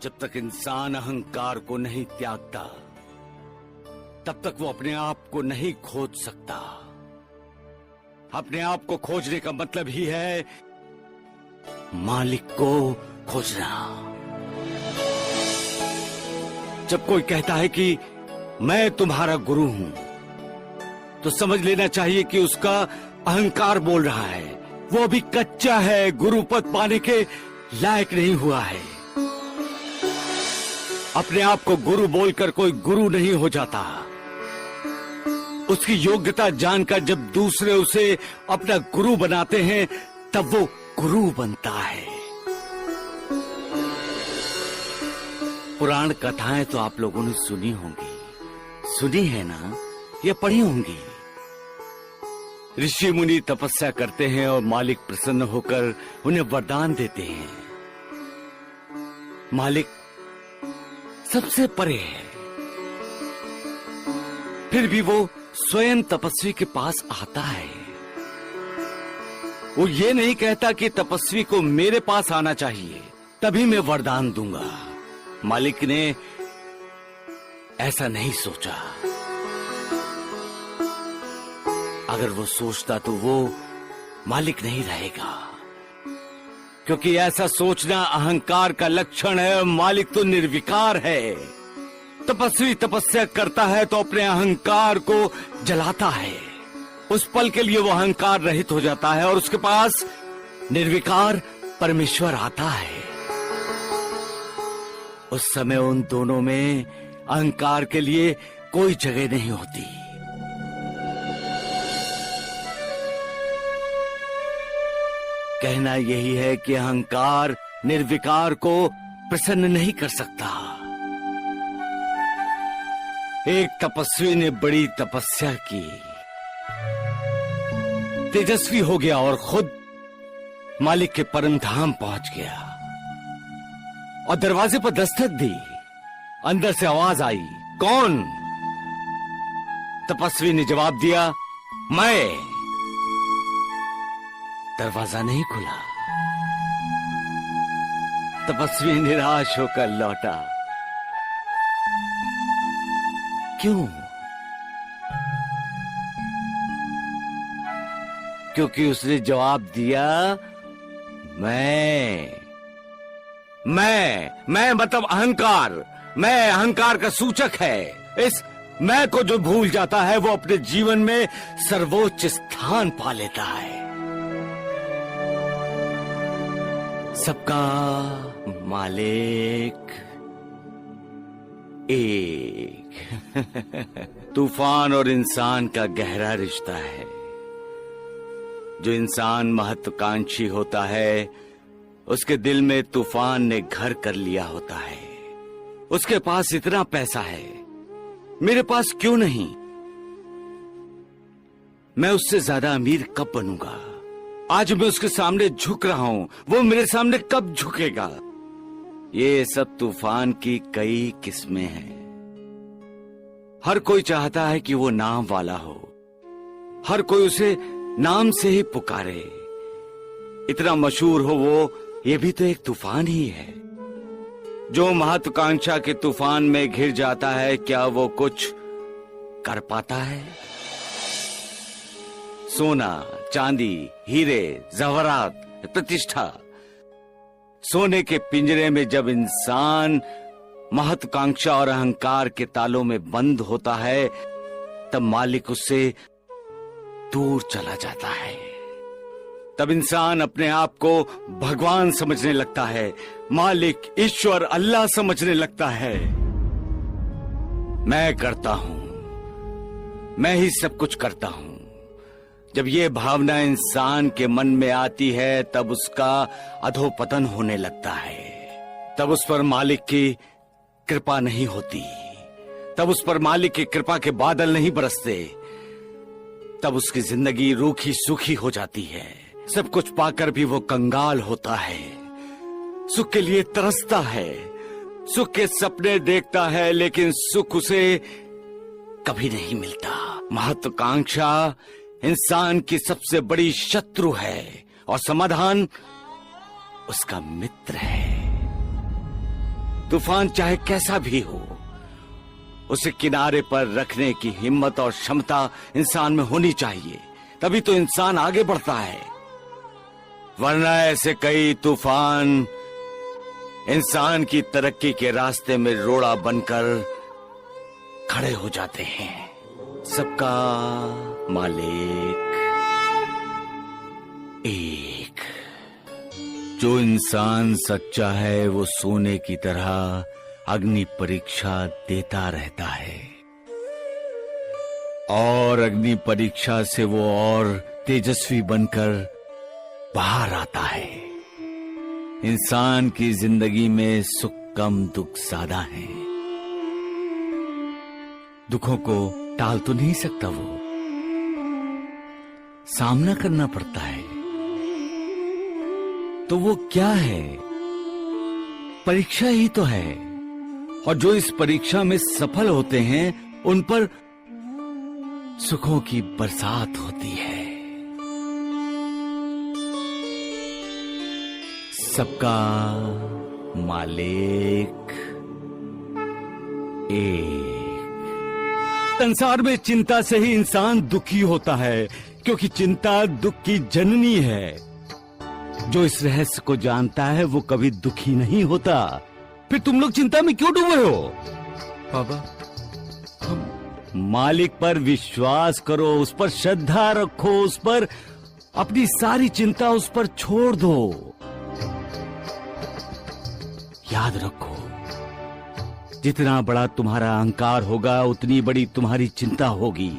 जब तक इंसान अहंकार को नहीं त्यागता तब तक वो अपने आप को नहीं खोज सकता। अपने आप को खोजने का मतलब ही है मालिक को खोजना। जब कोई कहता है कि मैं तुम्हारा गुरु हूं तो समझ लेना चाहिए कि उसका अहंकार बोल रहा है। वो अभी कच्चा है, गुरु पद पाने के लायक नहीं हुआ है। अपने आप को गुरु बोलकर कोई गुरु नहीं हो जाता। उसकी योग्यता जानकर जब दूसरे उसे अपना गुरु बनाते हैं तब वो गुरु बनता है। पुराण कथाएं तो आप लोगों ने सुनी होंगी, सुनी है ना, या पढ़ी होंगी। ऋषि मुनि तपस्या करते हैं और मालिक प्रसन्न होकर उन्हें वरदान देते हैं। मालिक सबसे परे है, फिर भी वो स्वयं तपस्वी के पास आता है। वो ये नहीं कहता कि तपस्वी को मेरे पास आना चाहिए तभी मैं वरदान दूंगा। मालिक ने ऐसा नहीं सोचा। अगर वो सोचता तो वो मालिक नहीं रहेगा, क्योंकि ऐसा सोचना अहंकार का लक्षण है। मालिक तो निर्विकार है। तपस्वी तपस्या करता है तो अपने अहंकार को जलाता है। उस पल के लिए वो अहंकार रहित हो जाता है और उसके पास निर्विकार परमेश्वर आता है। उस समय उन दोनों में अहंकार के लिए कोई जगह नहीं होती। कहना यही है कि अहंकार निर्विकार को प्रसन्न नहीं कर सकता। एक तपस्वी ने बड़ी तपस्या की, तेजस्वी हो गया और खुद मालिक के परम धाम पहुंच गया और दरवाजे पर दस्तक दी। अंदर से आवाज आई, कौन? तपस्वी ने जवाब दिया, मैं। दरवाजा नहीं खुला। तपस्वी निराश होकर लौटा। क्यों? क्योंकि उसने जवाब दिया, मैं मतलब अहंकार। मैं अहंकार का सूचक है। इस मैं को जो भूल जाता है वो अपने जीवन में सर्वोच्च स्थान पा लेता है। सबका मालिक एक। तूफान और इंसान का गहरा रिश्ता है। जो इंसान महत्वाकांक्षी होता है उसके दिल में तूफान ने घर कर लिया होता है। उसके पास इतना पैसा है, मेरे पास क्यों नहीं? मैं उससे ज्यादा अमीर कब बनूंगा? आज मैं उसके सामने झुक रहा हूं, वो मेरे सामने कब झुकेगा? ये सब तूफान की कई किस्में हैं। हर कोई चाहता है कि वो नाम वाला हो। हर कोई उसे नाम से ही पुकारे, इतना मशहूर हो वो। ये भी तो एक तूफान ही है। जो महत्वाकांक्षा के तूफान में घिर जाता है, क्या वो कुछ कर पाता है? सोना, चांदी, हीरे, जवाहरात, प्रतिष्ठा। सोने के पिंजरे में जब इंसान महत्वाकांक्षा और अहंकार के तालों में बंद होता है तब मालिक उससे दूर चला जाता है। तब इंसान अपने आप को भगवान समझने लगता है, मालिक, ईश्वर, अल्लाह समझने लगता है। मैं करता हूं, मैं ही सब कुछ करता हूं। जब ये भावना इंसान के मन में आती है तब उसका अधोपतन होने लगता है। तब उस पर मालिक की कृपा नहीं होती। तब उस पर मालिक की कृपा के बादल नहीं बरसते। तब उसकी जिंदगी रूखी सूखी हो जाती है। सब कुछ पाकर भी वो कंगाल होता है। सुख के लिए तरसता है, सुख के सपने देखता है, लेकिन सुख उसे कभी नहीं मिलता। महत्वाकांक्षा इंसान की सबसे बड़ी शत्रु है और समाधान उसका मित्र है। तूफान चाहे कैसा भी हो, उसे किनारे पर रखने की हिम्मत और क्षमता इंसान में होनी चाहिए, तभी तो इंसान आगे बढ़ता है। वरना ऐसे कई तूफान इंसान की तरक्की के रास्ते में रोड़ा बनकर खड़े हो जाते हैं। सबका मालिक एक। जो इंसान सच्चा है वो सोने की तरह अग्नि परीक्षा देता रहता है, और अग्नि परीक्षा से वो और तेजस्वी बनकर बाहर आता है। इंसान की जिंदगी में सुख कम दुख ज्यादा है। दुखों को टाल तो नहीं सकता, वो सामना करना पड़ता है। तो वो क्या है? परीक्षा ही तो है। और जो इस परीक्षा में सफल होते हैं उन पर सुखों की बरसात होती है। सबका मालिक एक। संसार में चिंता से ही इंसान दुखी होता है, क्योंकि चिंता दुख की जननी है। जो इस रहस्य को जानता है वो कभी दुखी नहीं होता। फिर तुम लोग चिंता में क्यों डूबे हो? बाबा, मालिक पर विश्वास करो, उस पर श्रद्धा रखो, उस पर अपनी सारी चिंता उस पर छोड़ दो। याद रखो, जितना बड़ा तुम्हारा अहंकार होगा उतनी बड़ी तुम्हारी चिंता होगी।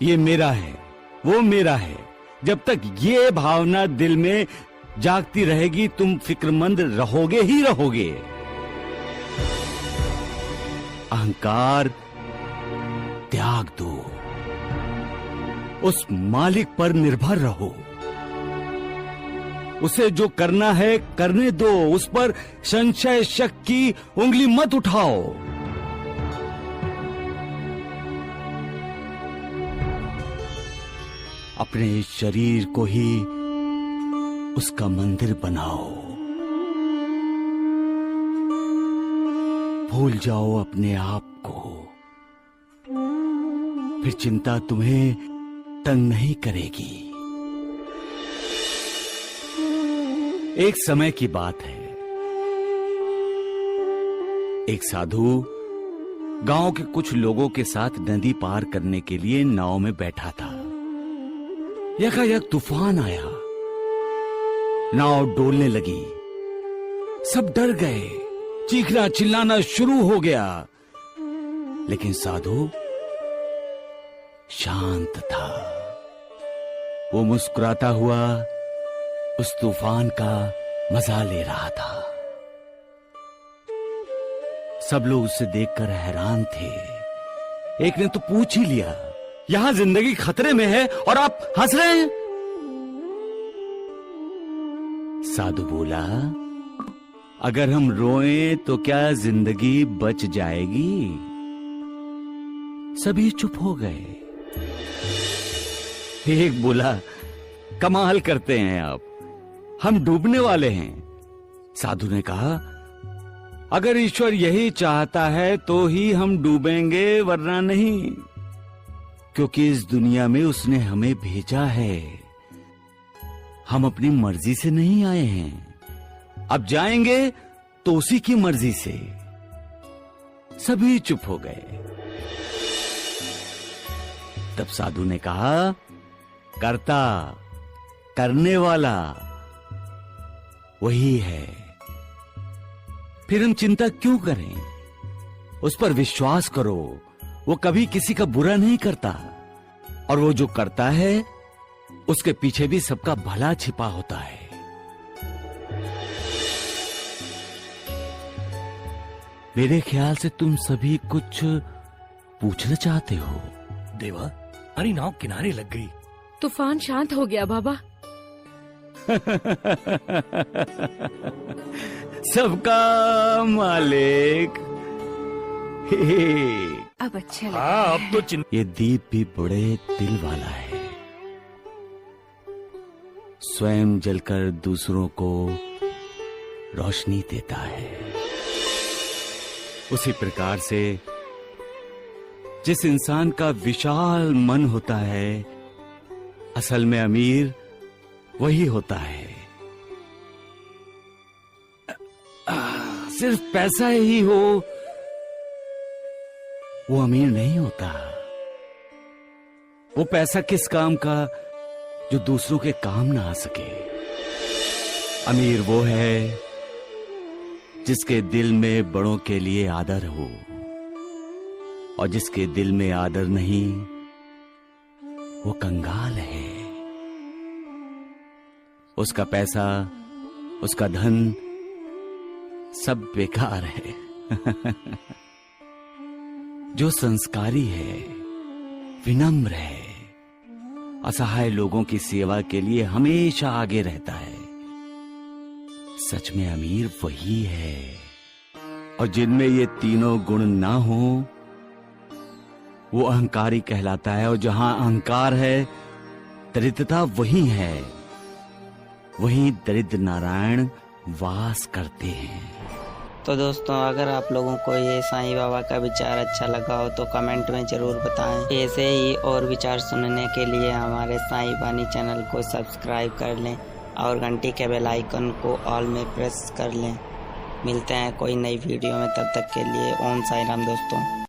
ये मेरा है, वो मेरा है, जब तक ये भावना दिल में जागती रहेगी तुम फिक्रमंद रहोगे ही रहोगे। अहंकार त्याग दो, उस मालिक पर निर्भर रहो। उसे जो करना है करने दो, उस पर संशय शक की उंगली मत उठाओ। अपने शरीर को ही उसका मंदिर बनाओ। भूल जाओ अपने आप को, फिर चिंता तुम्हें तंग नहीं करेगी। एक समय की बात है, एक साधु गांव के कुछ लोगों के साथ नदी पार करने के लिए नाव में बैठा था। यकायक तूफान आया, नाव डोलने लगी। सब डर गए, चीखना चिल्लाना शुरू हो गया। लेकिन साधु शांत था। वो मुस्कुराता हुआ उस तूफान का मजा ले रहा था। सब लोग उसे देखकर हैरान थे। एक ने तो पूछ ही लिया, यहां जिंदगी खतरे में है और आप हंस रहे हैं? साधु बोला, अगर हम रोएं तो क्या जिंदगी बच जाएगी? सभी चुप हो गए। एक बोला, कमाल करते हैं आप, हम डूबने वाले हैं। साधु ने कहा, अगर ईश्वर यही चाहता है तो ही हम डूबेंगे, वरना नहीं, क्योंकि इस दुनिया में उसने हमें भेजा है। हम अपनी मर्जी से नहीं आए हैं, अब जाएंगे तो उसी की मर्जी से। सभी चुप हो गए। तब साधु ने कहा, कर्ता, करने वाला वही है, फिर हम चिंता क्यों करें? उस पर विश्वास करो, वो कभी किसी का बुरा नहीं करता, और वो जो करता है उसके पीछे भी सबका भला छिपा होता है। मेरे ख्याल से तुम सभी कुछ पूछना चाहते हो। देवा, हमारी नाव किनारे लग गई। तूफान शांत हो गया बाबा। सबका मालिक अब अच्छा लगा। हाँ, अब तो ये दीप भी बड़े दिल वाला है, स्वयं जलकर दूसरों को रोशनी देता है। उसी प्रकार से जिस इंसान का विशाल मन होता है, असल में अमीर वही होता है। सिर्फ पैसा ही हो वो अमीर नहीं होता। वो पैसा किस काम का जो दूसरों के काम ना आ सके। अमीर वो है जिसके दिल में बड़ों के लिए आदर हो, और जिसके दिल में आदर नहीं वो कंगाल है। उसका पैसा, उसका धन सब बेकार है। जो संस्कारी है, विनम्र है, असहाय लोगों की सेवा के लिए हमेशा आगे रहता है, सच में अमीर वही है। और जिनमें ये तीनों गुण ना हो वो अहंकारी कहलाता है। और जहां अहंकार है, दरिद्रता वही है। वहीं दरिद्र नारायण वास करते हैं। तो दोस्तों, अगर आप लोगों को ये साईं बाबा का विचार अच्छा लगा हो तो कमेंट में ज़रूर बताएं। ऐसे ही और विचार सुनने के लिए हमारे साईं बानी चैनल को सब्सक्राइब कर लें और घंटी के बेल आइकन को ऑल में प्रेस कर लें। मिलते हैं कोई नई वीडियो में, तब तक के लिए ओम साईं राम दोस्तों।